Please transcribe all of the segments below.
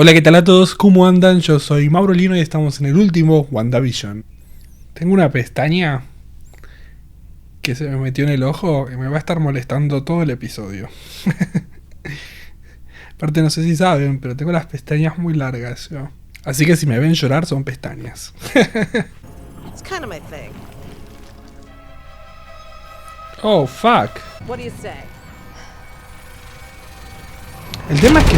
Hola, ¿qué tal a todos? ¿Cómo andan? Yo soy Mauro Lino y estamos en el último WandaVision. Tengo una pestaña que se me metió en el ojo y me va a estar molestando todo el episodio. Aparte, no sé si saben, pero tengo las pestañas muy largas yo. Así que si me ven llorar son pestañas. It's kind of my thing. Oh, fuck. What do you say? El tema es que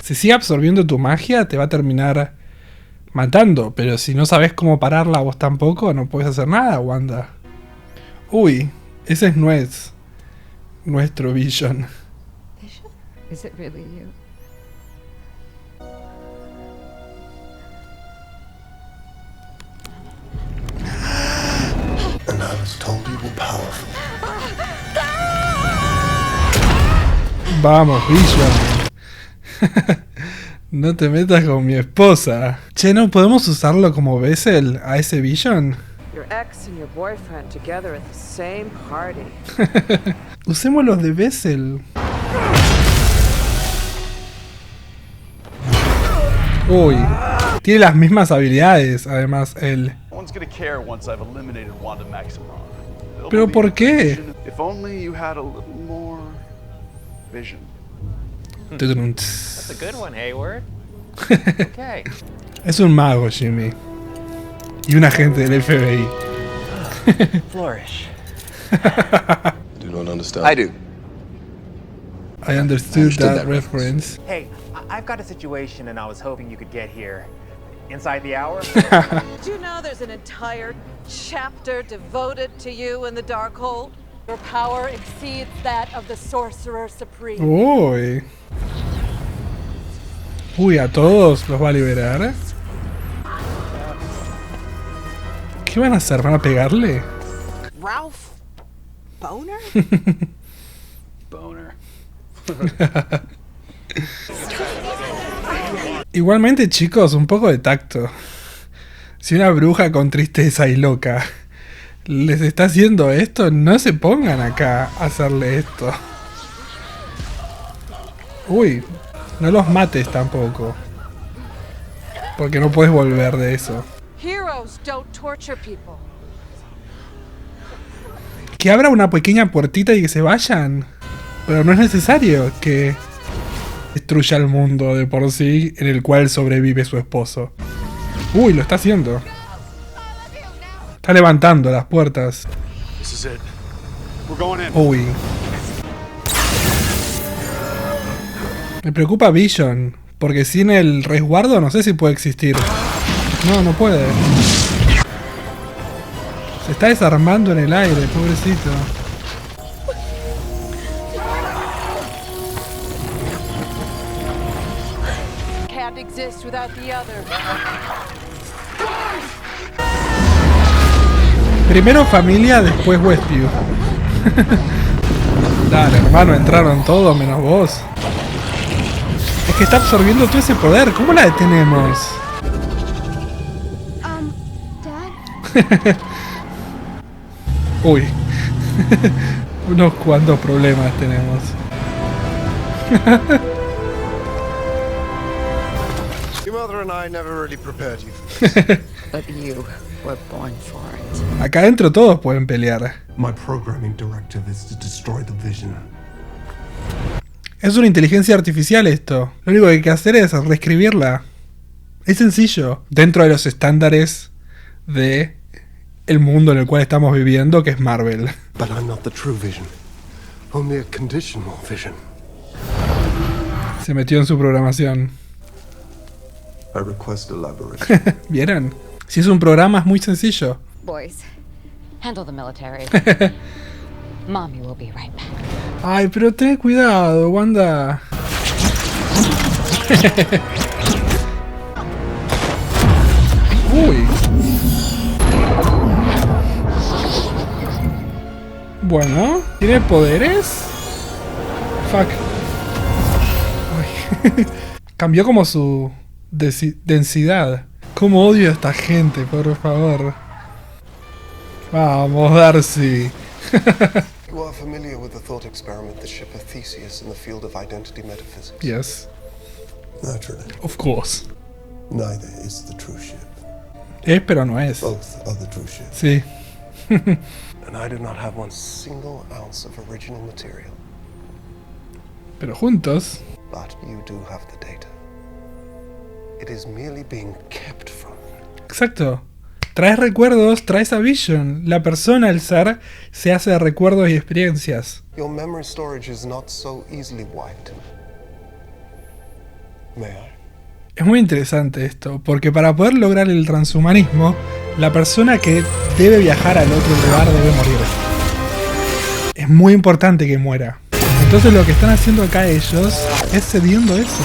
si sigue absorbiendo tu magia te va a terminar matando, pero si no sabes cómo pararla vos tampoco, no puedes hacer nada, Wanda. Uy, ese no es nuestro Vision. Vision? Is it really you? And I was told you were powerful. Vamos, Vision. No te metas con mi esposa. Che, ¿no podemos usarlo como Vessel a ese Vision? Your ex and your boyfriend together at the same party. Usemos los de Vessel. Uy, tiene las mismas habilidades, además, él. ¿Pero por qué? If only you had a little more vision. That's a good one, Hayward. Okay. Es un mago, Jimmy. Y un agente del FBI. Flourish. Do not understand. I do. I understood that reference. Hey, I've got a situation and I was hoping you could get here. Inside the hour? Do you know there's an entire chapter devoted to you in the Darkhold? Your power exceeds that of the Sorcerer Supreme. Uy. Uy, a todos los va a liberar. ¿Qué van a hacer? ¿Van a pegarle? Ralph Boner? Boner. Igualmente, chicos, un poco de tacto. Si una bruja con tristeza y loca les está haciendo esto, no se pongan acá a hacerle esto. Uy, no los mates tampoco. Porque no puedes volver de eso. Heroes don't torture people. Que abra una pequeña puertita y que se vayan. Pero no es necesario que destruya el mundo de por sí en el cual sobrevive su esposo. Uy, lo está haciendo. Está levantando las puertas. This is it. We're going in. Uy. Me preocupa Vision, porque sin el resguardo no sé si puede existir. No, no puede. Se está desarmando en el aire, pobrecito. Can't exist without the other. Primero familia, después Westview. Dale, hermano, entraron todos menos vos. Es que está absorbiendo todo ese poder. ¿Cómo la detenemos? Dad? Uy. Unos cuantos problemas tenemos. Your mother and I never really prepared you for this. But you were born for it. Acá adentro todos pueden pelear. My programming directive is to destroy the vision. Es una inteligencia artificial esto. Lo único que hay que hacer es reescribirla. Es sencillo. Dentro de los estándares de el mundo en el cual estamos viviendo, que es Marvel. But I'm not the true vision. Only a conditional vision. Se metió en su programación. I request elaboration. ¿Vieron? Si es un programa es muy sencillo. Boys, handle the military. Mommy will be right back. Ay, pero ten cuidado, Wanda. Uy. Bueno, ¿tiene poderes? Fuck. Uy. Cambió como su densidad. Cómo odio a esta gente, por favor. Vamos, Darcy. You are familiar with the thought experiment that ship of Theseus in the field of identity metaphysics. Yes. Naturally, Of course. neither is the true ship. Es, pero no es. Both are the true ship. Sí. And I do not have one single ounce of original material. Pero juntos. But you do have the data. It is merely being kept from you. Exacto. Traes recuerdos, traes a Vision. La persona, el ser, se hace de recuerdos y experiencias. Your memory storage is not so easily wiped. May I? Es muy interesante esto, porque para poder lograr el transhumanismo, la persona que debe viajar al otro lugar debe morir. Es muy importante que muera. Entonces lo que están haciendo acá ellos es cediendo eso.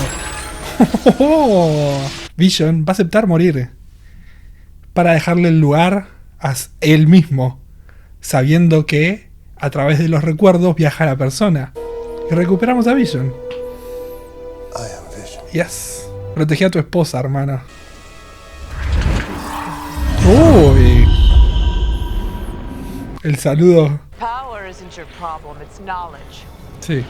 Vision va a aceptar morir para dejarle el lugar a él mismo, sabiendo que a través de los recuerdos viaja la persona. Y recuperamos a Vision. I am Vision. Yes. Protegí a tu esposa, hermano. Uy. El saludo. Power isn't your problem, it's knowledge. Sí.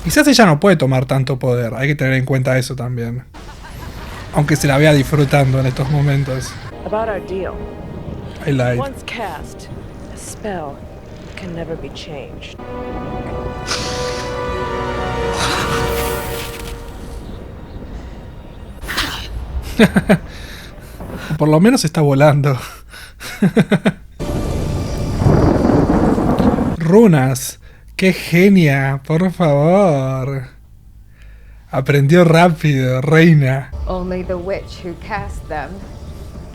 Quizás ella no puede tomar tanto poder. Hay que tener en cuenta eso también. Aunque se la vea disfrutando en estos momentos. About our deal. I lied. Once cast, a spell can never be changed. Por lo menos está volando. Runas. ¡Qué genia! Por favor. Aprendió rápido, reina. Only the witch who cast them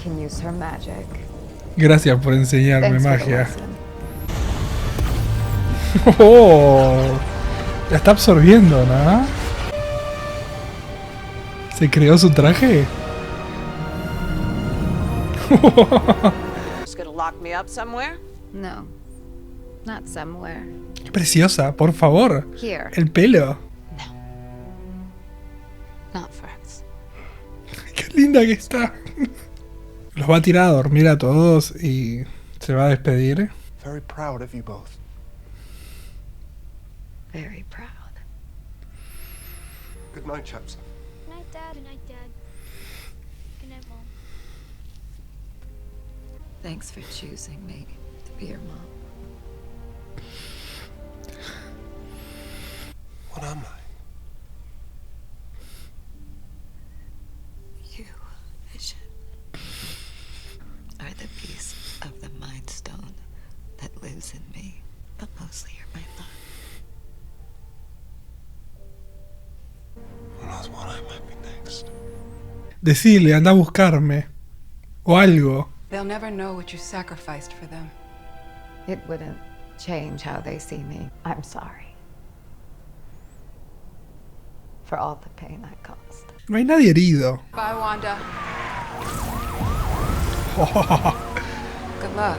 can use her magic. Gracias por enseñarme Thanks for the magia. lesson. Oh, la está absorbiendo, ¿no? ¿Se creó su traje? Just gonna lock me up somewhere? No, not somewhere. Qué preciosa, por favor. Here. El pelo. Not first. Qué linda que está. Los va a tirar a dormir a todos y se va a despedir. Very proud of you both. Very proud. Good night, chaps. Good night, Dad. Good night, Dad. Good night, Mom. Thanks for choosing me to be your mom. What am I? You, Vision, are the piece of the Mind Stone that lives in me, but mostly you're my love. Who knows what I might be next? Decile, anda a buscarme. O algo. They'll never know what you sacrificed for them. It wouldn't change how they see me. I'm sorry. For all the pain I caused. No hay nadie herido. Bye, Wanda. Good luck.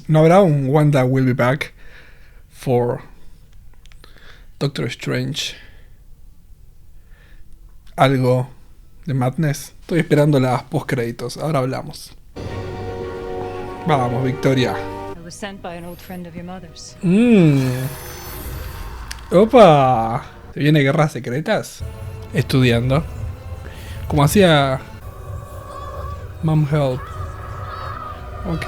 ¿No habrá un Wanda will be back for Doctor Strange? Algo de Madness. Estoy esperando las postcréditos. Ahora hablamos. Vamos, Victoria. I was sent by an old friend of your mother's. Opa. ¿Te viene Guerras Secretas? Estudiando. Como hacía Mom Help. Ok.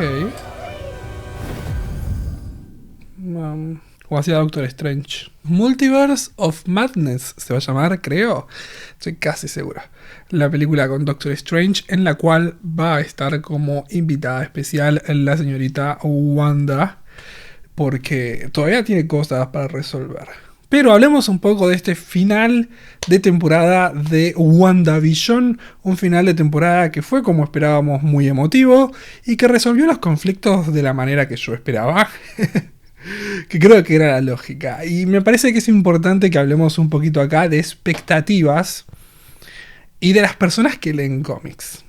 Como hacía Doctor Strange. Multiverse of Madness se va a llamar, creo. Estoy casi seguro. La película con Doctor Strange, en la cual va a estar como invitada especial la señorita Wanda. Porque todavía tiene cosas para resolver. Pero hablemos un poco de este final de temporada de WandaVision. Un final de temporada que fue, como esperábamos, muy emotivo. Y que resolvió los conflictos de la manera que yo esperaba. Que creo que era la lógica. Y me parece que es importante que hablemos un poquito acá de expectativas. Y de las personas que leen cómics.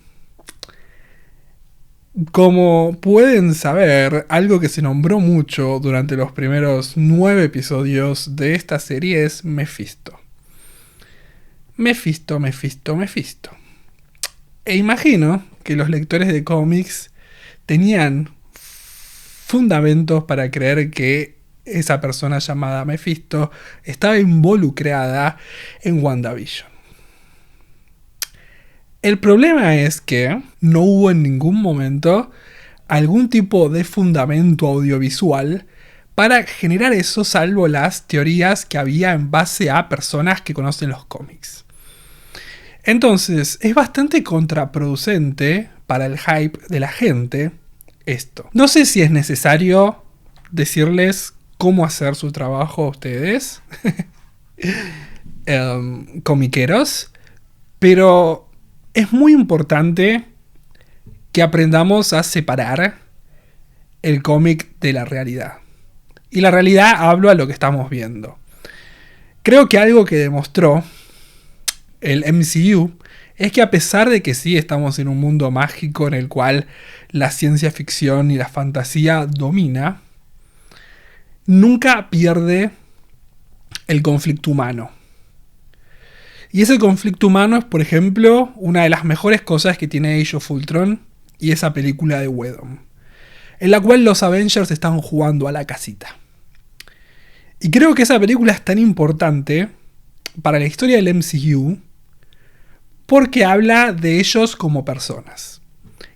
Como pueden saber, algo que se nombró mucho durante los primeros 9 episodios de esta serie es Mephisto. Mephisto. E imagino que los lectores de cómics tenían fundamentos para creer que esa persona llamada Mephisto estaba involucrada en WandaVision. El problema es que no hubo en ningún momento algún tipo de fundamento audiovisual para generar eso, salvo las teorías que había en base a personas que conocen los cómics. Entonces, es bastante contraproducente para el hype de la gente esto. No sé si es necesario decirles cómo hacer su trabajo a ustedes, comiqueros, pero es muy importante que aprendamos a separar el cómic de la realidad. Y la realidad hablo a lo que estamos viendo. Creo que algo que demostró el MCU es que a pesar de que sí estamos en un mundo mágico en el cual la ciencia ficción y la fantasía domina, nunca pierde el conflicto humano. Y ese conflicto humano es, por ejemplo, una de las mejores cosas que tiene Age of Ultron y esa película de Whedon, en la cual los Avengers están jugando a la casita. Y creo que esa película es tan importante para la historia del MCU porque habla de ellos como personas.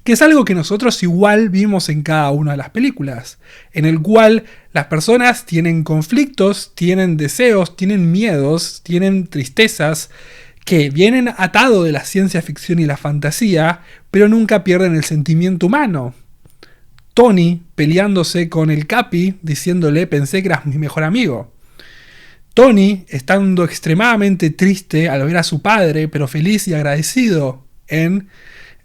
Que es algo que nosotros igual vimos en cada una de las películas, en el cual las personas tienen conflictos, tienen deseos, tienen miedos, tienen tristezas, que vienen atados de la ciencia ficción y la fantasía, pero nunca pierden el sentimiento humano. Tony peleándose con el Capi, diciéndole pensé que eras mi mejor amigo. Tony estando extremadamente triste al ver a su padre, pero feliz y agradecido en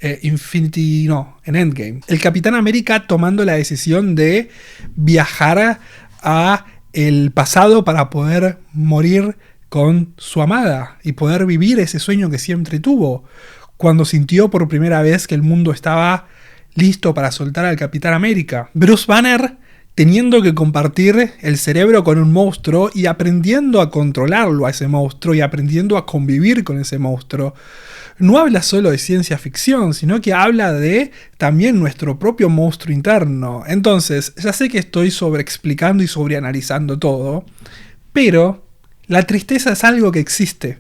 en Endgame. El Capitán América tomando la decisión de viajar a el pasado para poder morir con su amada y poder vivir ese sueño que siempre tuvo, cuando sintió por primera vez que el mundo estaba listo para soltar al Capitán América. Bruce Banner teniendo que compartir el cerebro con un monstruo y aprendiendo a controlarlo a ese monstruo y aprendiendo a convivir con ese monstruo. No habla solo de ciencia ficción, sino que habla de también nuestro propio monstruo interno. Entonces, ya sé que estoy sobreexplicando y sobreanalizando todo, pero la tristeza es algo que existe.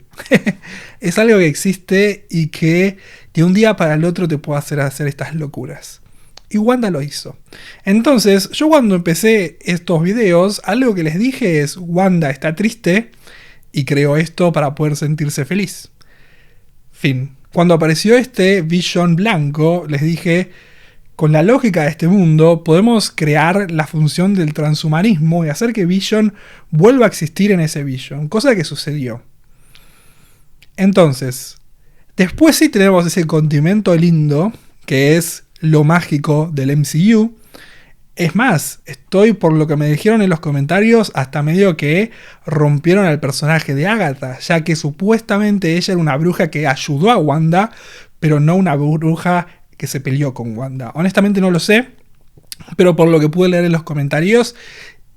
Es algo que existe y que de un día para el otro te puede hacer estas locuras. Y Wanda lo hizo. Entonces, yo cuando empecé estos videos, algo que les dije es: Wanda está triste y creó esto para poder sentirse feliz. Fin. Cuando apareció este Vision blanco, les dije: con la lógica de este mundo, podemos crear la función del transhumanismo y hacer que Vision vuelva a existir en ese Vision, cosa que sucedió. Entonces, después sí tenemos ese condimento lindo, que es lo mágico del MCU. Es más, estoy, por lo que me dijeron en los comentarios, hasta medio que rompieron al personaje de Agatha, ya que supuestamente ella era una bruja que ayudó a Wanda, pero no una bruja que se peleó con Wanda. Honestamente no lo sé, pero por lo que pude leer en los comentarios,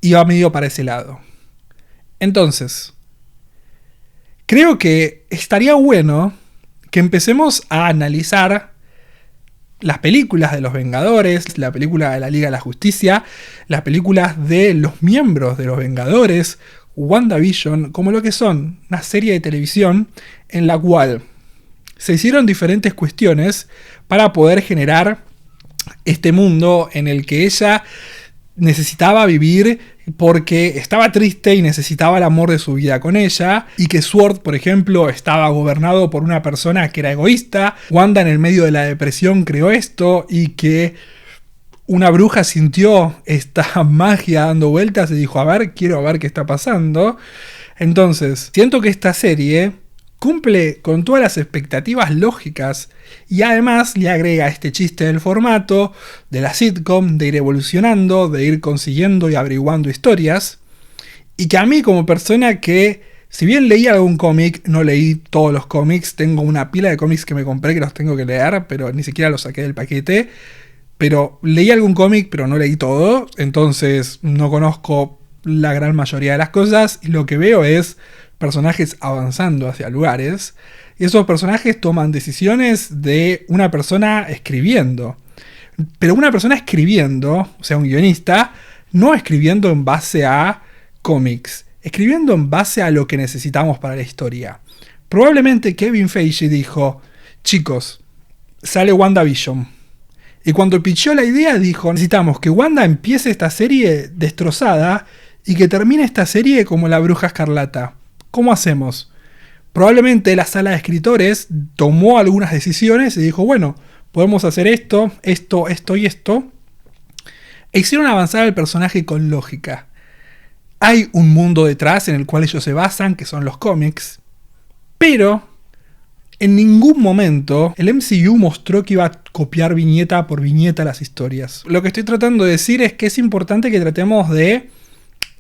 iba medio para ese lado. Entonces, creo que estaría bueno que empecemos a analizar las películas de los Vengadores, la película de la Liga de la Justicia, las películas de los miembros de los Vengadores, WandaVision, como lo que son una serie de televisión en la cual se hicieron diferentes cuestiones para poder generar este mundo en el que ella necesitaba vivir porque estaba triste y necesitaba el amor de su vida con ella, y que SWORD, por ejemplo, estaba gobernado por una persona que era egoísta. Wanda, en el medio de la depresión, creó esto, y que una bruja sintió esta magia dando vueltas y dijo: a ver, quiero ver qué está pasando. Entonces, siento que esta serie cumple con todas las expectativas lógicas y además le agrega este chiste del formato de la sitcom, de ir evolucionando, de ir consiguiendo y averiguando historias, y que a mí, como persona que, si bien leí algún cómic, no leí todos los cómics, tengo una pila de cómics que me compré que los tengo que leer, pero ni siquiera los saqué del paquete, pero leí algún cómic, pero no leí todo, entonces no conozco la gran mayoría de las cosas, y lo que veo es personajes avanzando hacia lugares, y esos personajes toman decisiones de una persona escribiendo. Pero una persona escribiendo, o sea, un guionista, no escribiendo en base a cómics, escribiendo en base a lo que necesitamos para la historia. Probablemente Kevin Feige dijo, chicos, sale WandaVision. Y cuando pichó la idea dijo, necesitamos que Wanda empiece esta serie destrozada y que termine esta serie como la Bruja Escarlata. ¿Cómo hacemos? Probablemente la sala de escritores tomó algunas decisiones y dijo, bueno, podemos hacer esto, esto, esto y esto. E hicieron avanzar al personaje con lógica. Hay un mundo detrás en el cual ellos se basan, que son los cómics, pero en ningún momento el MCU mostró que iba a copiar viñeta por viñeta las historias. Lo que estoy tratando de decir es que es importante que tratemos de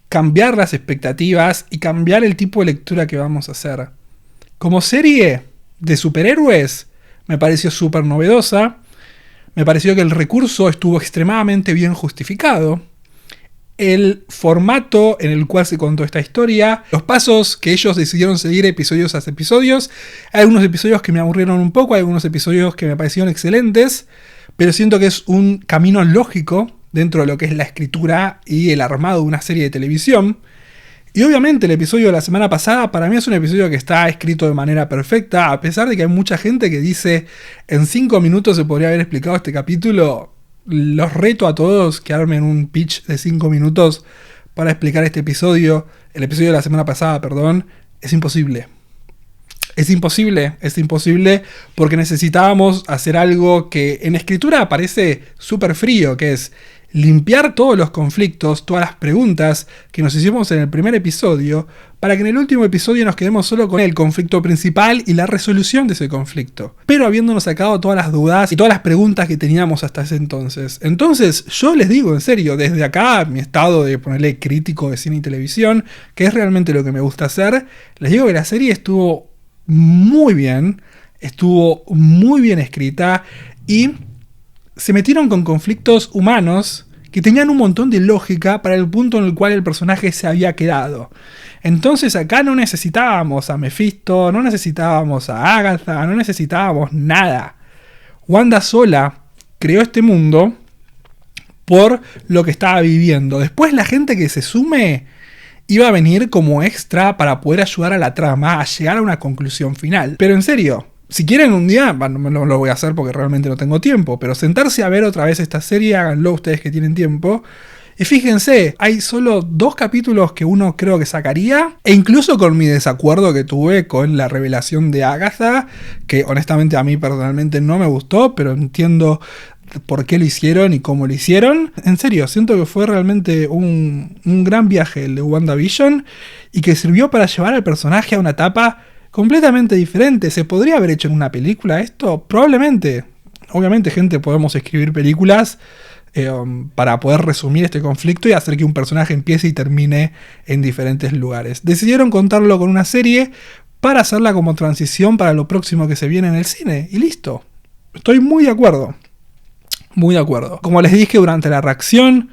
cambiar las expectativas y cambiar el tipo de lectura que vamos a hacer. Como serie de superhéroes, me pareció súper novedosa. Me pareció que el recurso estuvo extremadamente bien justificado. El formato en el cual se contó esta historia, los pasos que ellos decidieron seguir episodios tras episodios. Hay algunos episodios que me aburrieron un poco, hay algunos episodios que me parecieron excelentes, pero siento que es un camino lógico dentro de lo que es la escritura y el armado de una serie de televisión. Y obviamente el episodio de la semana pasada para mí es un episodio que está escrito de manera perfecta, a pesar de que hay mucha gente que dice en 5 minutos se podría haber explicado este capítulo. Los reto a todos que armen un pitch de 5 minutos para explicar este episodio. El episodio de la semana pasada, perdón. Es imposible. Es imposible porque necesitábamos hacer algo que en escritura parece súper frío, que es limpiar todos los conflictos, todas las preguntas que nos hicimos en el primer episodio, para que en el último episodio nos quedemos solo con el conflicto principal y la resolución de ese conflicto. Pero habiéndonos sacado todas las dudas y todas las preguntas que teníamos hasta ese entonces. Entonces, yo les digo en serio, desde acá, mi estado de ponerle crítico de cine y televisión, que es realmente lo que me gusta hacer, les digo que la serie estuvo muy bien escrita y se metieron con conflictos humanos que tenían un montón de lógica para el punto en el cual el personaje se había quedado. Entonces acá no necesitábamos a Mephisto, no necesitábamos a Agatha, no necesitábamos nada. Wanda sola creó este mundo por lo que estaba viviendo. Después la gente que se sume iba a venir como extra para poder ayudar a la trama a llegar a una conclusión final. Pero en serio, si quieren un día, bueno, no lo voy a hacer porque realmente no tengo tiempo, pero sentarse a ver otra vez esta serie, háganlo ustedes que tienen tiempo. Y fíjense, hay solo 2 capítulos que uno creo que sacaría, e incluso con mi desacuerdo que tuve con la revelación de Agatha, que honestamente a mí personalmente no me gustó, pero entiendo por qué lo hicieron y cómo lo hicieron. En serio, siento que fue realmente un gran viaje el de WandaVision y que sirvió para llevar al personaje a una etapa completamente diferente. ¿Se podría haber hecho en una película esto? Probablemente. Obviamente, gente, podemos escribir películas para poder resumir este conflicto y hacer que un personaje empiece y termine en diferentes lugares. Decidieron contarlo con una serie para hacerla como transición para lo próximo que se viene en el cine. Y listo. Estoy muy de acuerdo. Muy de acuerdo. Como les dije durante la reacción,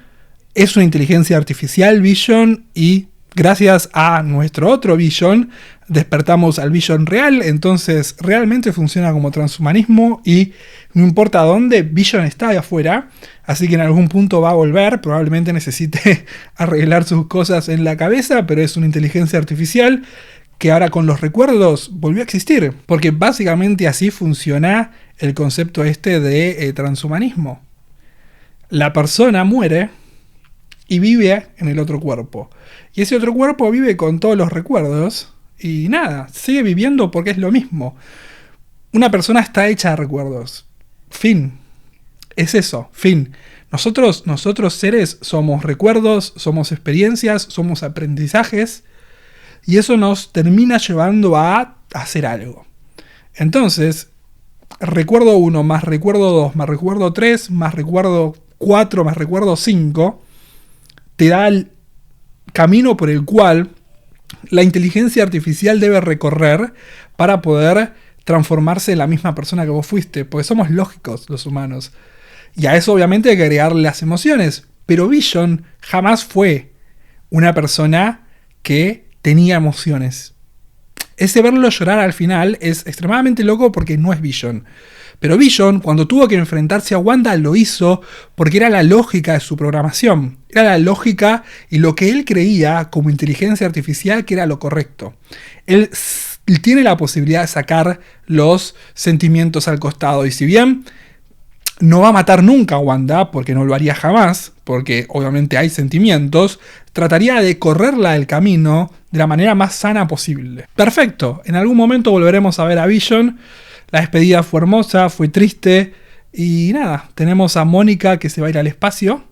es una inteligencia artificial Vision y gracias a nuestro otro Vision despertamos al Vision real, entonces realmente funciona como transhumanismo y no importa dónde, Vision está de afuera, así que en algún punto va a volver, probablemente necesite arreglar sus cosas en la cabeza, pero es una inteligencia artificial que ahora con los recuerdos volvió a existir, porque básicamente así funciona el concepto este de transhumanismo. La persona muere y vive en el otro cuerpo. Y ese otro cuerpo vive con todos los recuerdos y nada, sigue viviendo porque es lo mismo. Una persona está hecha de recuerdos. Fin. Es eso, fin. Nosotros seres somos recuerdos, somos experiencias, somos aprendizajes y eso nos termina llevando a hacer algo. Entonces, recuerdo 1 más recuerdo 2 más recuerdo 3 más recuerdo 4 más recuerdo 5 te da el camino por el cual la inteligencia artificial debe recorrer para poder transformarse en la misma persona que vos fuiste, porque somos lógicos los humanos. Y a eso obviamente hay que agregarle las emociones, pero Vision jamás fue una persona que tenía emociones. ese verlo llorar al final es extremadamente loco porque no es Vision. Pero Vision, cuando tuvo que enfrentarse a Wanda, lo hizo porque era la lógica de su programación. Era la lógica y lo que él creía como inteligencia artificial que era lo correcto. Él tiene la posibilidad de sacar los sentimientos al costado. Y si bien no va a matar nunca a Wanda, porque no lo haría jamás, porque obviamente hay sentimientos, trataría de correrla del camino de la manera más sana posible. Perfecto, en algún momento volveremos a ver a Vision. La despedida fue hermosa, fue triste. Y nada, tenemos a Mónica que se va a ir al espacio.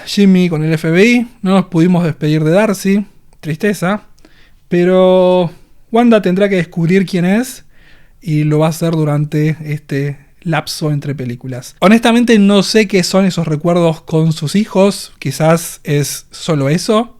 Jimmy con el FBI. No nos pudimos despedir de Darcy. Tristeza. Pero Wanda tendrá que descubrir quién es. Y lo va a hacer durante este lapso entre películas. Honestamente no sé qué son esos recuerdos con sus hijos. Quizás es solo eso.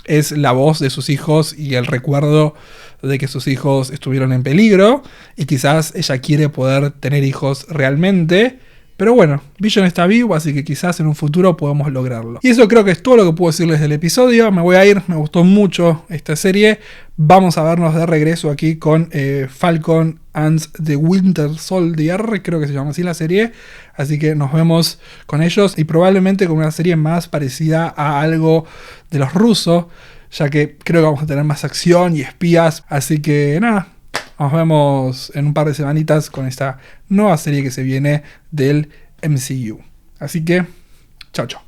Es la voz de sus hijos y el recuerdo de que sus hijos estuvieron en peligro. Y quizás ella quiere poder tener hijos realmente. Pero bueno, Vision está vivo, así que quizás en un futuro podamos lograrlo. Y eso creo que es todo lo que puedo decirles del episodio. Me voy a ir, me gustó mucho esta serie. Vamos a vernos de regreso aquí con Falcon and the Winter Soldier, creo que se llama así la serie. Así que nos vemos con ellos y probablemente con una serie más parecida a algo de los rusos, ya que creo que vamos a tener más acción y espías. Así que nada, nos vemos en un par de semanitas con esta nueva serie que se viene del MCU. Así que, chao, chao.